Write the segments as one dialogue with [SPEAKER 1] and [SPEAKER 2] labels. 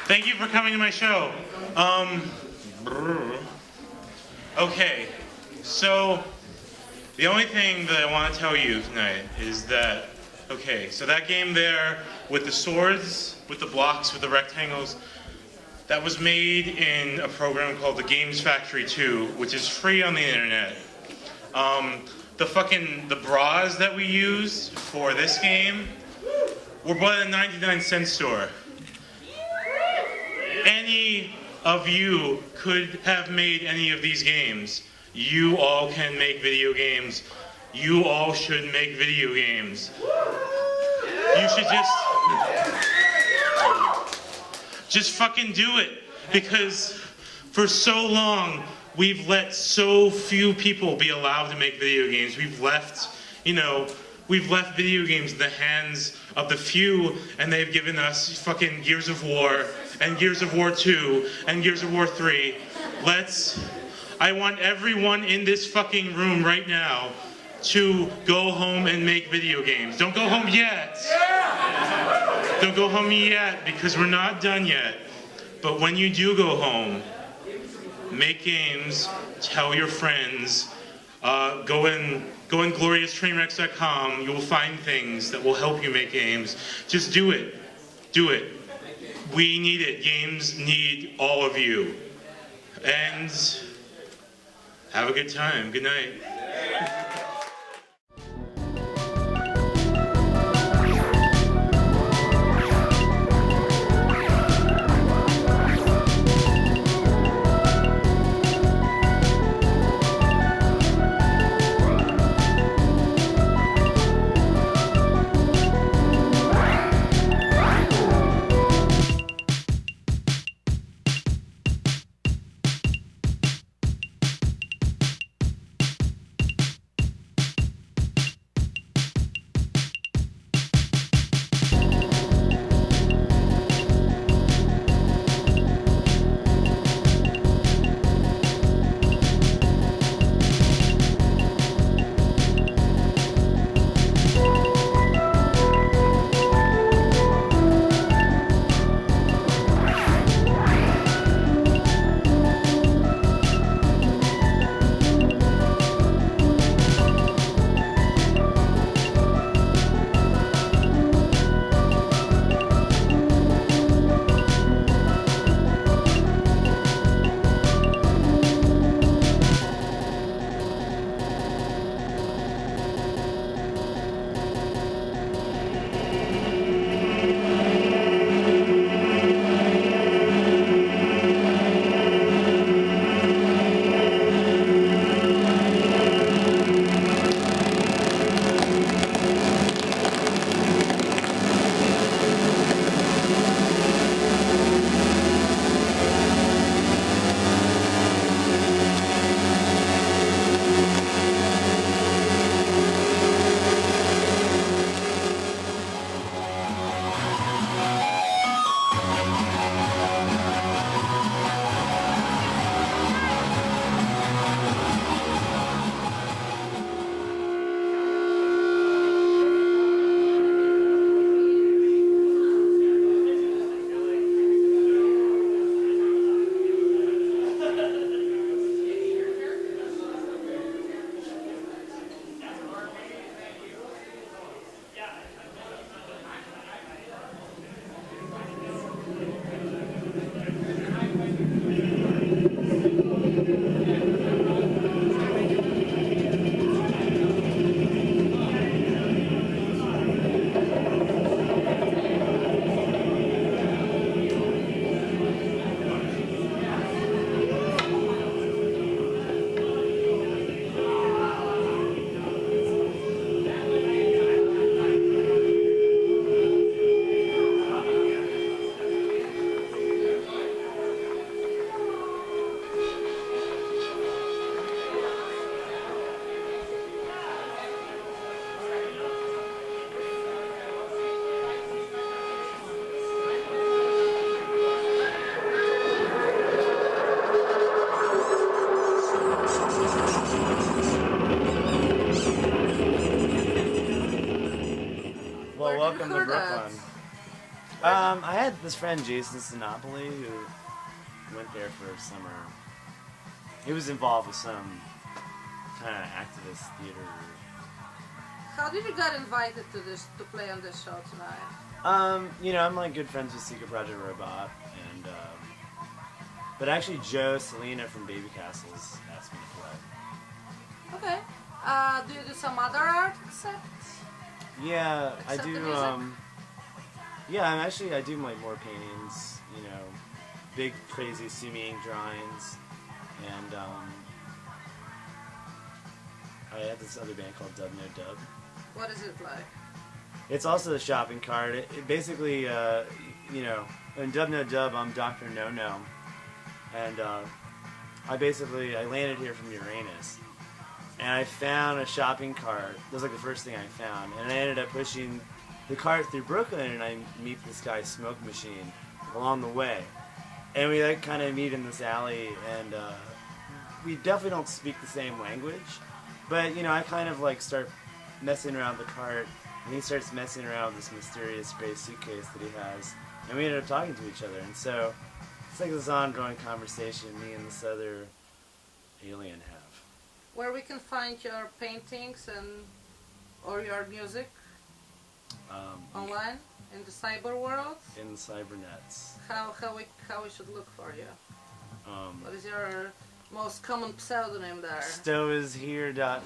[SPEAKER 1] Thank you for coming to my show. Okay, so the only thing that I want to tell you tonight is that, okay, so that game there with the swords, with the blocks, with the rectangles, that was made in a program called the Games Factory 2, which is free on the internet. The bras that we use for this game were bought at a 99-cent store. Any of you could have made any of these games. You all can make video games. You all should make video games. You should just fucking do it. Because for so long, we've let so few people be allowed to make video games. We've left video games in the hands of the few, and they've given us fucking Gears of War, and Gears of War 2, and Gears of War 3. I want everyone in this fucking room right now to go home and make video games. Don't go home yet. Don't go home yet, because we're not done yet. But when you do go home, make games, tell your friends, go in glorioustrainwrecks.com. You will find things that will help you make games. Just do it. Do it. We need it. Games need all of you. And have a good time. Good night.
[SPEAKER 2] Welcome to Brooklyn. I had this friend Jason Sinopoli who went there for summer. He was involved with some kind of activist theater group.
[SPEAKER 3] How did you get invited to play on this show tonight?
[SPEAKER 2] I'm like good friends with Secret Project Robot, and but actually Joe Selena from Babycastles asked me to play.
[SPEAKER 3] Okay. Do you do some other art except?
[SPEAKER 2] Yeah,
[SPEAKER 3] Except
[SPEAKER 2] I do.
[SPEAKER 3] the music?
[SPEAKER 2] I do like more paintings. Big crazy sumi ink drawings, and I have this other band called Dub No Dub.
[SPEAKER 3] What is it like?
[SPEAKER 2] It's also a shopping cart. It basically, in Dub No Dub, I'm Dr. No No, and I landed here from Uranus, and I found a shopping cart. That was like the first thing I found, and I ended up pushing the cart through Brooklyn, and I meet this guy Smoke Machine along the way, and we like kind of meet in this alley, and we definitely don't speak the same language, but I kind of like start messing around with the cart, and he starts messing around with this mysterious gray suitcase that he has, and we ended up talking to each other, and so it's like this ongoing conversation me and this other alien have.
[SPEAKER 3] Where we can find your paintings or your music online in the cyber world?
[SPEAKER 2] In the cybernets.
[SPEAKER 3] How we should look for you? What is your most common pseudonym there?
[SPEAKER 2] Stowishere.com.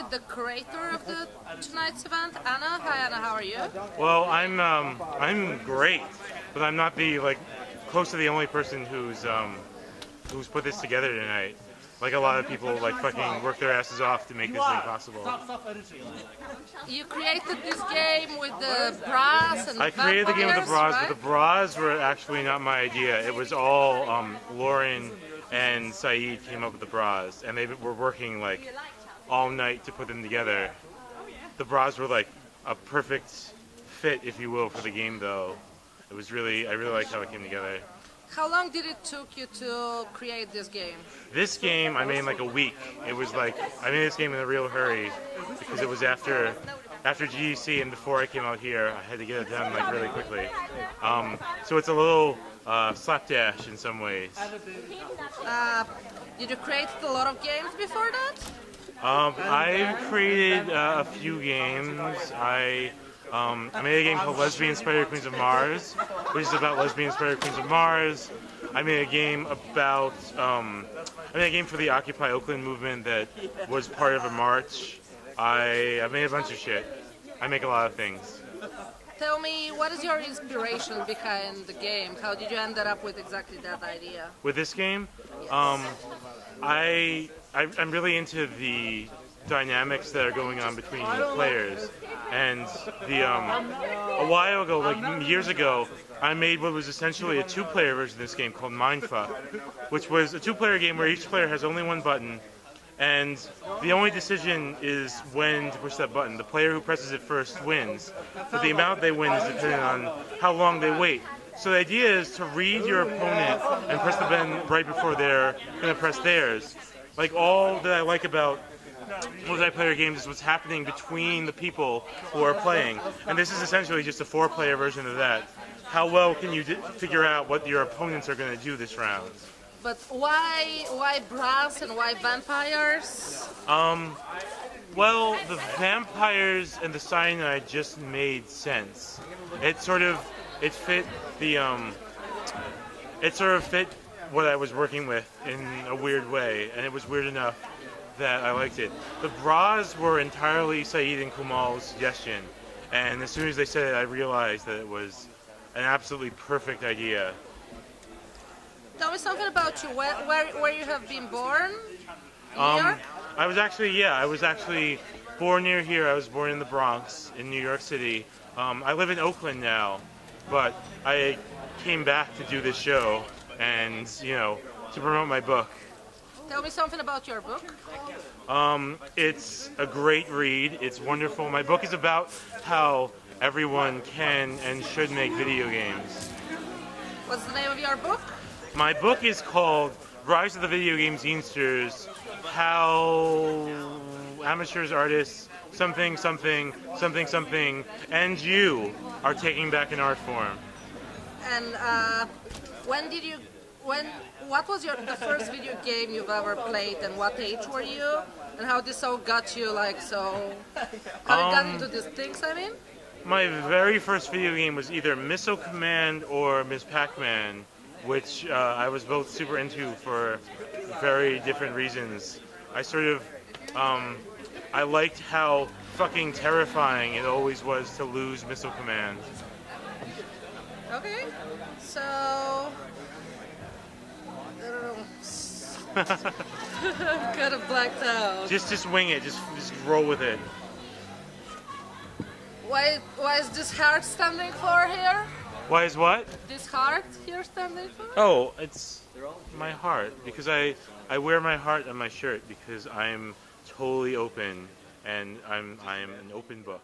[SPEAKER 3] the curator of tonight's event, Anna. Hi, Anna. How are you?
[SPEAKER 1] Well, I'm great, but I'm not the close to the only person who's put this together tonight. Like a lot of people, like fucking work their asses off to make this thing possible.
[SPEAKER 3] You created this game with the bras and
[SPEAKER 1] I created the game with the bras,
[SPEAKER 3] right?
[SPEAKER 1] but the bras were actually not my idea. It was all Lauren and Saeed came up with the bras, and they were working like all night to put them together. The bras were like a perfect fit, if you will, for the game, though. It was really, I really liked how it came together.
[SPEAKER 3] How long did it took you to create this game?
[SPEAKER 1] This game I made in like a week. It was like I made this game in a real hurry because it was after GDC and before I came out here. I had to get it done like really quickly. So it's a little slapdash in some ways.
[SPEAKER 3] Did you create a lot of games before that?
[SPEAKER 1] I've created a few games. I made a game called Lesbian Spider Queens of Mars, which is about lesbian Spider Queens of Mars. I made a game about, I made a game for the Occupy Oakland movement that was part of a march. I made a bunch of shit. I make a lot of things.
[SPEAKER 3] Tell me, what is your inspiration behind the game? How did you end up with exactly that idea?
[SPEAKER 1] With this game, I'm really into the dynamics that are going on between the players. And a while ago, like years ago, I made what was essentially a two-player version of this game called Mindfuck, which was a two-player game where each player has only one button, and the only decision is when to push that button. The player who presses it first wins, but the amount they win is dependent on how long they wait. So the idea is to read your opponent and press the button right before they're going to press theirs. Like, all that I like about multiplayer games is what's happening between the people who are playing. And this is essentially just a four-player version of that. How well can you figure out what your opponents are going to do this round?
[SPEAKER 3] But why bras and why vampires?
[SPEAKER 1] Well, the vampires and the cyanide just made sense. It fit what I was working with in a weird way, and it was weird enough that I liked it. The bras were entirely Saeed and Kumal's suggestion, and as soon as they said it, I realized that it was an absolutely perfect idea.
[SPEAKER 3] Tell me something about you. Where you have been born?
[SPEAKER 1] I was actually born near here. I was born in the Bronx, in New York City. I live in Oakland now, but I came back to do this show and, to promote my book.
[SPEAKER 3] Tell me something about your book.
[SPEAKER 1] It's a great read. It's wonderful. My book is about how everyone can and should make video games.
[SPEAKER 3] What's the name of your book?
[SPEAKER 1] My book is called Rise of the Video Game Zinesters, How Amateurs, Artists, something, and you are taking back an art form.
[SPEAKER 3] And what was the first video game you've ever played, and what age were you? And how this all got you, how you got into these things, I mean?
[SPEAKER 1] My very first video game was either Missile Command or Ms. Pac-Man, which I was both super into for very different reasons. I liked how fucking terrifying it always was to lose Missile Command.
[SPEAKER 3] Okay, so I don't know. I'm kind of blacked out.
[SPEAKER 1] Just wing it. Just roll with it.
[SPEAKER 3] Why is this heart standing for here?
[SPEAKER 1] Why is what?
[SPEAKER 3] This heart here standing for?
[SPEAKER 1] Oh, it's my heart, because I wear my heart on my shirt because I'm totally open and I'm an open book.